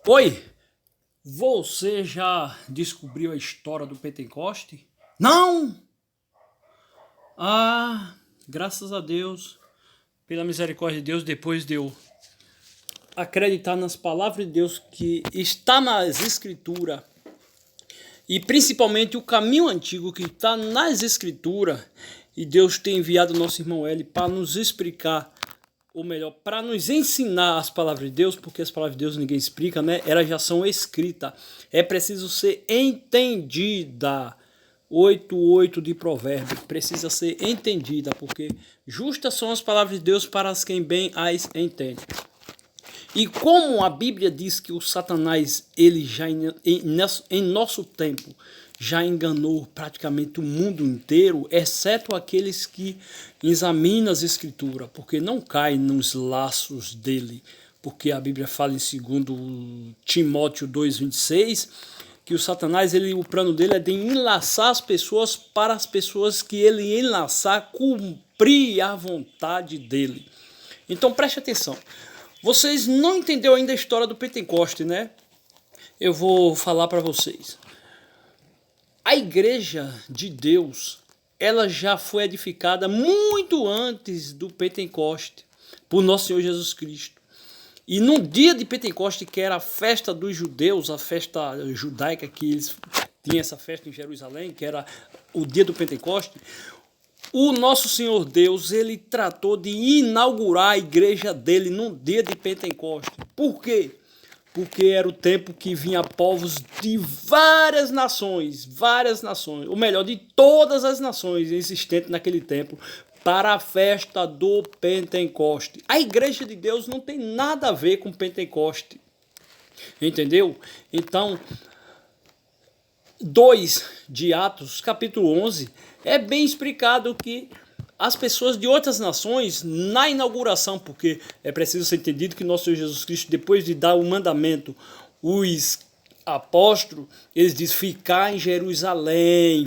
Oi, você já descobriu a história do Pentecoste? Não! Ah, graças a Deus, pela misericórdia de Deus, depois de eu acreditar nas palavras de Deus que está nas Escrituras, e principalmente o caminho antigo que está nas Escrituras, e Deus tem enviado o nosso irmão Eli para nos explicar, ou melhor, para nos ensinar as palavras de Deus, porque as palavras de Deus ninguém explica, né? Elas já são escritas. É preciso ser entendida. 8:8 de Provérbios. Precisa ser entendida, porque justas são as palavras de Deus para quem bem as entende. E como a Bíblia diz que o Satanás, ele já em nosso tempo, já enganou praticamente o mundo inteiro, exceto aqueles que examinam as Escrituras, porque não caem nos laços dele. Porque a Bíblia fala em 2 Timóteo 2:26, que o Satanás, o plano dele é de enlaçar as pessoas para as pessoas que ele enlaçar cumprir a vontade dele. Então preste atenção. Vocês não entenderam ainda a história do Pentecoste, né? Eu vou falar para vocês. A igreja de Deus, ela já foi edificada muito antes do Pentecoste, por nosso Senhor Jesus Cristo. E no dia de Pentecoste, que era a festa dos judeus, a festa judaica, que eles tinham essa festa em Jerusalém, que era o dia do Pentecoste, o nosso Senhor Deus, ele tratou de inaugurar a igreja dele no dia de Pentecoste. Por quê? Porque era o tempo que vinha povos de várias nações, ou melhor, de todas as nações existentes naquele tempo, para a festa do Pentecoste. A igreja de Deus não tem nada a ver com Pentecoste, entendeu? Então, 2 de Atos, capítulo 11, é bem explicado que as pessoas de outras nações, na inauguração, porque é preciso ser entendido que nosso Senhor Jesus Cristo, depois de dar o mandamento, os apóstolos, eles dizem ficar em Jerusalém,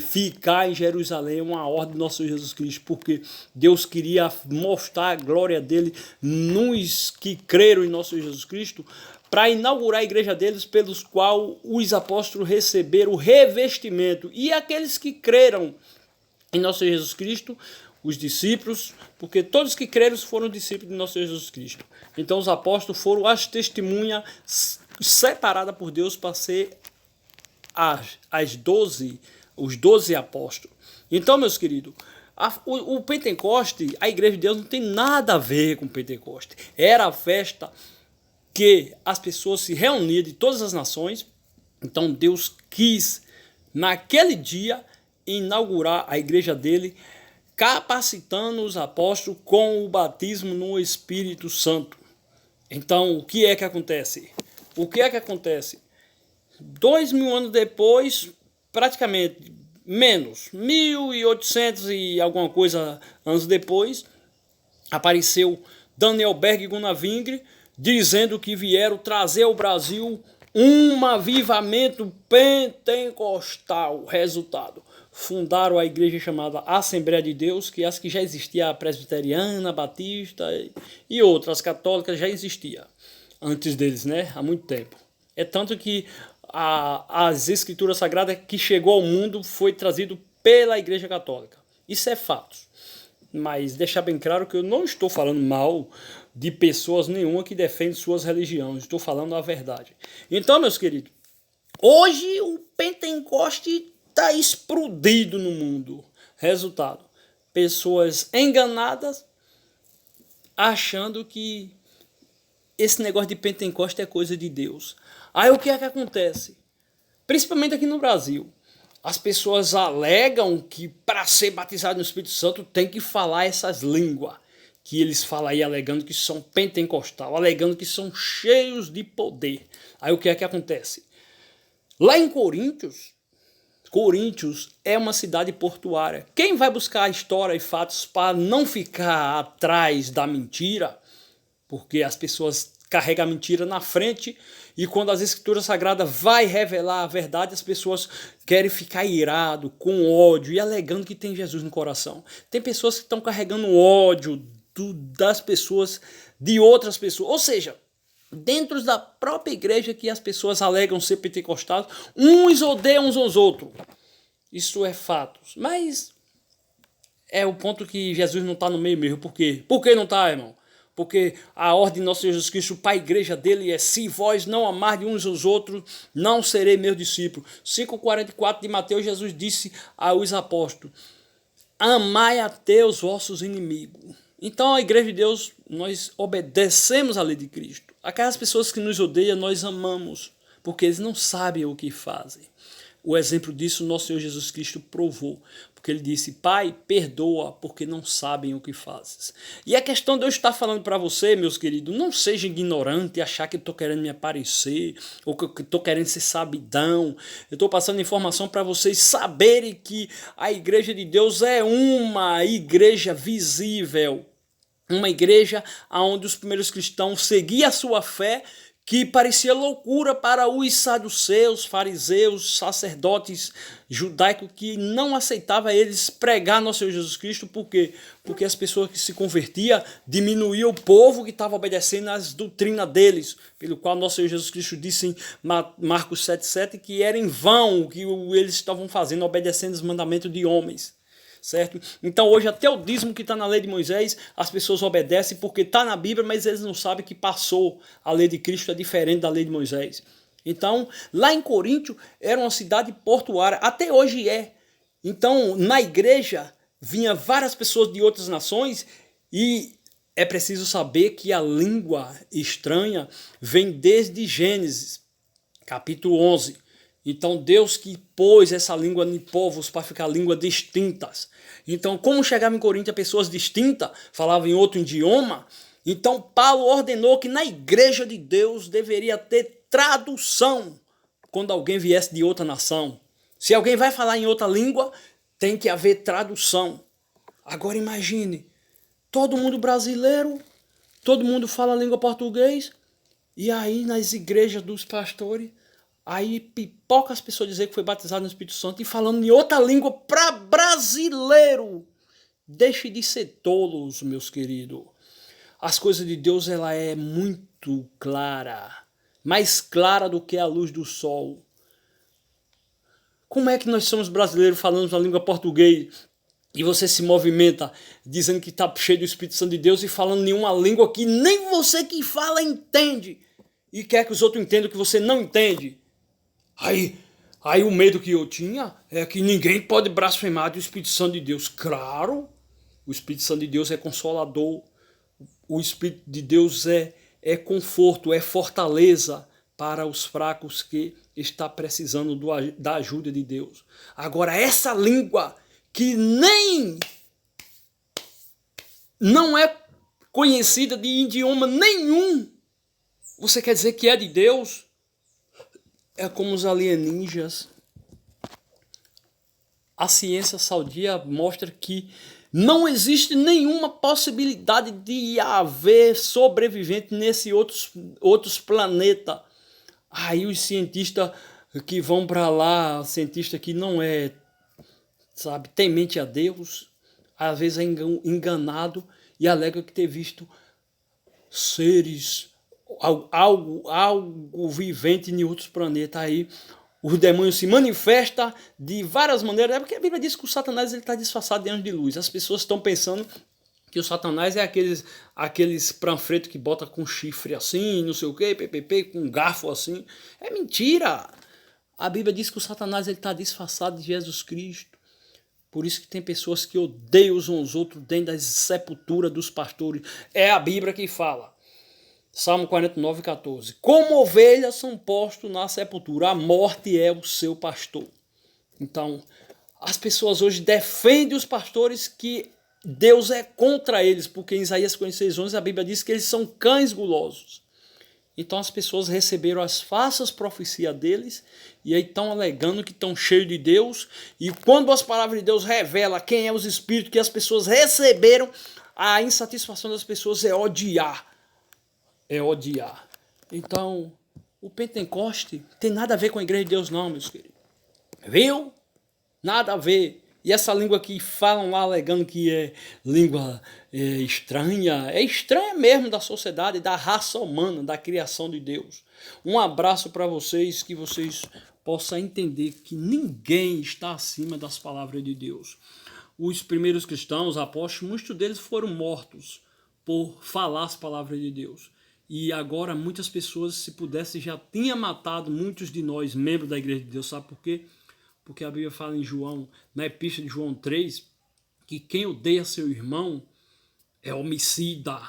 é uma ordem do nosso Senhor Jesus Cristo, porque Deus queria mostrar a glória dele nos que creram em nosso Senhor Jesus Cristo, para inaugurar a igreja deles, pelos qual os apóstolos receberam o revestimento, e aqueles que creram em nosso Senhor Jesus Cristo, os discípulos, porque todos que creram foram discípulos de nosso Senhor Jesus Cristo. Então os apóstolos foram as testemunhas separadas por Deus para ser os 12 apóstolos. Então, meus queridos, o Pentecoste, a igreja de Deus não tem nada a ver com o Pentecoste. Era a festa que as pessoas se reuniam de todas as nações. Então Deus quis, naquele dia, inaugurar a igreja dele, capacitando os apóstolos com o batismo no Espírito Santo. Então, o que é que acontece? 2.000 anos depois, praticamente menos, 1.800 e alguma coisa anos depois, apareceu Daniel Berg e Gunnar Wingre, dizendo que vieram trazer ao Brasil um avivamento pentecostal. Resultado: fundaram a igreja chamada Assembleia de Deus, que as que já existia, a presbiteriana, a batista e outras, católicas já existia antes deles, né? Há muito tempo. É tanto que as escrituras sagradas que chegou ao mundo foi trazido pela igreja católica. Isso é fato. Mas deixar bem claro que eu não estou falando mal de pessoas nenhuma que defendem suas religiões. Estou falando a verdade. Então, meus queridos, hoje o Pentecoste está explodido no mundo. Resultado: pessoas enganadas achando que esse negócio de Pentecoste é coisa de Deus. Aí o que é que acontece? Principalmente aqui no Brasil. As pessoas alegam que para ser batizado no Espírito Santo tem que falar essas línguas que eles falam aí, alegando que são pentecostal, alegando que são cheios de poder. Aí o que é que acontece? Lá em Coríntios é uma cidade portuária. Quem vai buscar a história e fatos para não ficar atrás da mentira, porque as pessoas carregam a mentira na frente, e quando as escrituras sagradas vai revelar a verdade, as pessoas querem ficar irado, com ódio e alegando que tem Jesus no coração. Tem pessoas que estão carregando ódio das pessoas, de outras pessoas. Ou seja, dentro da própria igreja que as pessoas alegam ser pentecostais, uns odeiam uns aos outros. Isso é fato. Mas é o ponto que Jesus não está no meio mesmo. Por quê? Por que não está, irmão? Porque a ordem de nosso Jesus Cristo para a igreja dele é: se vós não amardes uns aos outros, não serei meu discípulo. 5,44 de Mateus, Jesus disse aos apóstolos: amai até os vossos inimigos. Então, a igreja de Deus, nós obedecemos a lei de Cristo. Aquelas pessoas que nos odeiam, nós amamos, porque eles não sabem o que fazem. O exemplo disso, nosso Senhor Jesus Cristo provou, porque ele disse: Pai, perdoa, porque não sabem o que fazes. E a questão de eu estar falando para você, meus queridos, não seja ignorante e achar que eu estou querendo me aparecer, ou que eu estou querendo ser sabidão. Eu estou passando informação para vocês saberem que a igreja de Deus é uma igreja visível, uma igreja onde os primeiros cristãos seguiam a sua fé, que parecia loucura para os saduceus, fariseus, sacerdotes judaicos, que não aceitavam eles pregar nosso Senhor Jesus Cristo. Por quê? Porque as pessoas que se convertiam diminuíam o povo que estava obedecendo às doutrinas deles, pelo qual nosso Senhor Jesus Cristo disse em Marcos 7,7 que era em vão o que eles estavam fazendo, obedecendo os mandamentos de homens. Certo? Então hoje até o dízimo que está na lei de Moisés, as pessoas obedecem porque está na Bíblia, mas eles não sabem que passou. A lei de Cristo é diferente da lei de Moisés. Então lá em Coríntio era uma cidade portuária, até hoje é. Então na igreja vinha várias pessoas de outras nações, e é preciso saber que a língua estranha vem desde Gênesis capítulo 11. Então Deus que pôs essa língua em povos para ficar línguas distintas. Então, como chegava em Corinto pessoas distintas, falavam em outro idioma, então Paulo ordenou que na igreja de Deus deveria ter tradução quando alguém viesse de outra nação. Se alguém vai falar em outra língua, tem que haver tradução. Agora imagine, todo mundo brasileiro, todo mundo fala a língua português, e aí nas igrejas dos pastores, aí pipoca as pessoas dizer que foi batizado no Espírito Santo e falando em outra língua para brasileiro. Deixe de ser tolos, meus queridos. As coisas de Deus, ela é muito clara. Mais clara do que a luz do sol. Como é que nós somos brasileiros falando na língua portuguesa e você se movimenta dizendo que está cheio do Espírito Santo de Deus e falando em uma língua que nem você que fala entende e quer que os outros entendam que você não entende? Aí o medo que eu tinha é que ninguém pode blasfemar do Espírito Santo de Deus. Claro, o Espírito Santo de Deus é consolador, o Espírito de Deus é conforto, é fortaleza para os fracos que está precisando da ajuda de Deus. Agora, essa língua que nem não é conhecida de idioma nenhum, você quer dizer que é de Deus? É como os alienígenas. A ciência saudia mostra que não existe nenhuma possibilidade de haver sobrevivente nesse outros planetas. Aí os cientistas que vão para lá, cientista que não é, sabe, temente a Deus, às vezes é enganado e alega que ter visto seres, algo vivente em outros planetas. Aí o demônio se manifesta de várias maneiras. É porque a Bíblia diz que o Satanás está disfarçado de anjo de luz. As pessoas estão pensando que o Satanás é aqueles panfletos que bota com chifre assim, não sei o que, ppp, com garfo assim. É mentira! A Bíblia diz que o Satanás está disfarçado de Jesus Cristo. Por isso que tem pessoas que odeiam uns aos outros dentro das sepulturas dos pastores. É a Bíblia que fala. Salmo 49, 14. Como ovelhas são postos na sepultura, a morte é o seu pastor. Então, as pessoas hoje defendem os pastores que Deus é contra eles, porque em Isaías 56, 11 a Bíblia diz que eles são cães gulosos. Então as pessoas receberam as falsas profecias deles e aí estão alegando que estão cheios de Deus. E quando as palavras de Deus revelam quem é os espíritos que as pessoas receberam, a insatisfação das pessoas é odiar. É odiar. Então, o Pentecoste tem nada a ver com a igreja de Deus não, meus queridos. Viu? Nada a ver. E essa língua que falam lá alegando que é língua estranha, é estranha mesmo da sociedade, da raça humana, da criação de Deus. Um abraço para vocês, que vocês possam entender que ninguém está acima das palavras de Deus. Os primeiros cristãos, apóstolos, muitos deles foram mortos por falar as palavras de Deus. E agora muitas pessoas, se pudesse, já tinham matado muitos de nós, membros da Igreja de Deus. Sabe por quê? Porque a Bíblia fala em João, na Epístola de João 3, que quem odeia seu irmão é homicida.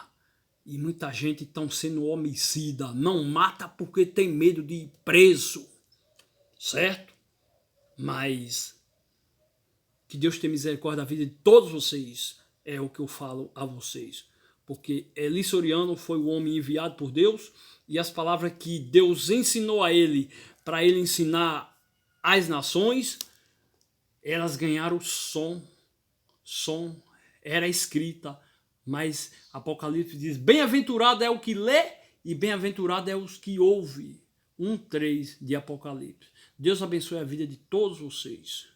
E muita gente está sendo homicida. Não mata porque tem medo de ir preso. Certo? Mas que Deus tenha misericórdia da vida de todos vocês, é o que eu falo a vocês. Porque Eli Soriano foi o homem enviado por Deus, e as palavras que Deus ensinou a ele, para ele ensinar as nações, elas ganharam som era escrita, mas Apocalipse diz, bem-aventurado é o que lê e bem-aventurado é os que ouvem. 1:3 de Apocalipse. Deus abençoe a vida de todos vocês.